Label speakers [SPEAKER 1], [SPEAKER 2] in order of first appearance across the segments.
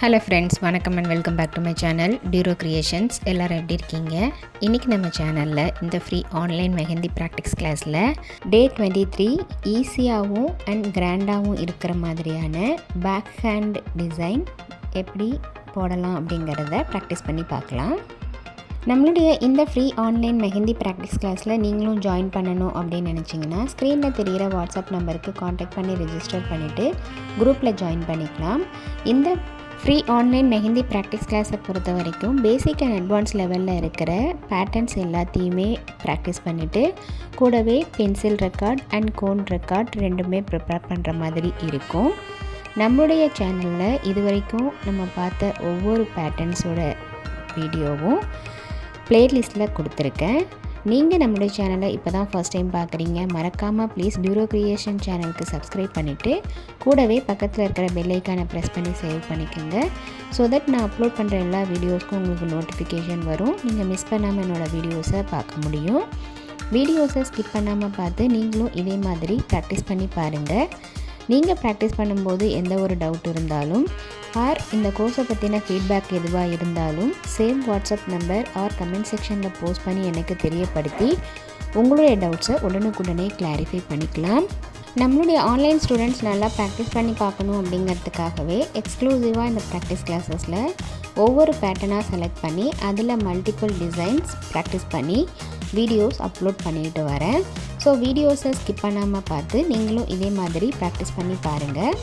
[SPEAKER 1] Hello friends, வணக்கம் and welcome back to my channel டியூரோ creations. எல்லோரும் எப்படி இருக்கீங்க? இன்றைக்கி நம்ம சேனலில் இந்த ஃப்ரீ ஆன்லைன் மெஹந்தி ப்ராக்டிஸ் கிளாஸில் டே 23 ஈஸியாகவும் அண்ட் கிராண்டாகவும் இருக்கிற மாதிரியான பேக் ஹேண்ட் டிசைன் எப்படி போடலாம் அப்படிங்கிறத ப்ராக்டிஸ் பண்ணி பார்க்கலாம். நம்மளுடைய இந்த ஃப்ரீ ஆன்லைன் மெஹந்தி ப்ராக்டிஸ் கிளாஸில் நீங்களும் ஜாயின் பண்ணணும் அப்படின்னு நினச்சிங்கன்னா ஸ்க்ரீனில் தெரிகிற வாட்ஸ்அப் நம்பருக்கு காண்டாக்ட் பண்ணி ரெஜிஸ்டர் பண்ணிவிட்டு குரூப்பில் ஜாயின் பண்ணிக்கலாம். இந்த ஃப்ரீ ஆன்லைன் மெஹந்தி ப்ராக்டிஸ் கிளாஸை பொறுத்த வரைக்கும் பேசிக் அண்ட் அட்வான்ஸ் லெவலில் இருக்கிற பேட்டர்ன்ஸ் எல்லாத்தையுமே ப்ராக்டிஸ் பண்ணிவிட்டு கூடவே pencil record and cone record ரெண்டுமே ப்ரிப்பேர் பண்ணுற மாதிரி இருக்கும். நம்மளுடைய சேனலில் இது வரைக்கும் நம்ம பார்த்த ஒவ்வொரு பேட்டர்ன்ஸோட வீடியோவும் ப்ளேலிஸ்ட்டில் கொடுத்துருக்கேன். நீங்கள் நம்மளுடைய சேனலை இப்போ தான் ஃபர்ஸ்ட் டைம் பார்க்குறீங்க, மறக்காமல் ப்ளீஸ் டியூரோ கிரியேஷன் சேனலுக்கு சப்ஸ்கிரைப் பண்ணிவிட்டு கூடவே பக்கத்தில் இருக்கிற பெல் ஐக்கானை ப்ரெஸ் பண்ணி சேவ் பண்ணிக்கோங்க. ஸோ தட் நான் அப்லோட் பண்ணுற எல்லா வீடியோஸ்க்கும் உங்களுக்கு நோட்டிஃபிகேஷன் வரும். நீங்கள் மிஸ் பண்ணாமல் என்னோடய வீடியோஸை பார்க்க முடியும். வீடியோஸை ஸ்கிப் பண்ணாமல் பார்த்து நீங்களும் இதே மாதிரி ப்ராக்டிஸ் பண்ணி பாருங்கள். நீங்கள் ப்ராக்டிஸ் பண்ணும்போது எந்த ஒரு டவுட் இருந்தாலும் ஆர் இந்த கோர்ஸை பற்றின ஃபீட்பேக் எதுவாக இருந்தாலும் same WhatsApp number or comment செக்ஷனில் போஸ்ட் பண்ணி எனக்கு தெரியப்படுத்தி உங்களுடைய டவுட்ஸை உடனுக்குடனே கிளாரிஃபை பண்ணிக்கலாம். நம்மளுடைய ஆன்லைன் ஸ்டூடெண்ட்ஸ் நல்லா ப்ராக்டிஸ் பண்ணி பார்க்கணும் அப்படிங்கிறதுக்காகவே எக்ஸ்க்ளூசிவாக இந்த ப்ராக்டிஸ் கிளாஸஸில் ஒவ்வொரு பேட்டர்னாக செலக்ட் பண்ணி அதில் மல்டிபிள் டிசைன்ஸ் ப்ராக்டிஸ் பண்ணி வீடியோஸ் அப்லோட் பண்ணிட்டு வரேன். ஸோ வீடியோஸை ஸ்கிப் பண்ணாமல் பார்த்து நீங்களும் இதே மாதிரி ப்ராக்டிஸ் பண்ணி பாருங்கள்.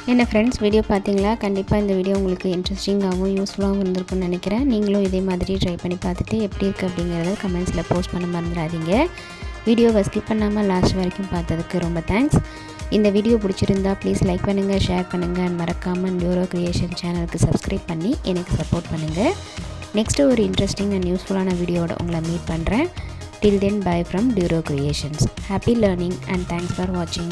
[SPEAKER 1] என்ன ஃப்ரெண்ட்ஸ், வீடியோ பார்த்தீங்களா? கண்டிப்பாக இந்த வீடியோ உங்களுக்கு இன்ட்ரெஸ்டிங்காகவும் யூஸ்ஃபுல்லாகவும் இருந்திருக்கும்னு நினைக்கிறேன். நீங்களும் இதே மாதிரி ட்ரை பண்ணி பார்த்துட்டு எப்படி இருக்குது அப்படிங்கிறத கமெண்ட்ஸில் போஸ்ட் பண்ண மறந்துடாதீங்க. வீடியோவை ஸ்கிப் பண்ணாமல் லாஸ்ட் வரைக்கும் பார்த்ததுக்கு ரொம்ப தேங்க்ஸ். இந்த வீடியோ பிடிச்சிருந்தா ப்ளீஸ் லைக் பண்ணுங்கள், ஷேர் பண்ணுங்கள் அண்ட் மறக்காமல் டியூரோ கிரியேஷன் சேனலுக்கு சப்ஸ்கிரைப் பண்ணி எனக்கு சப்போர்ட் பண்ணுங்கள். நெக்ஸ்ட்டு ஒரு இன்ட்ரெஸ்டிங் அண்ட் யூஸ்ஃபுல்லான வீடியோவோட உங்களை மீட் பண்ணுறேன். Till then, bye from Duro Creations. Happy learning and thanks for watching.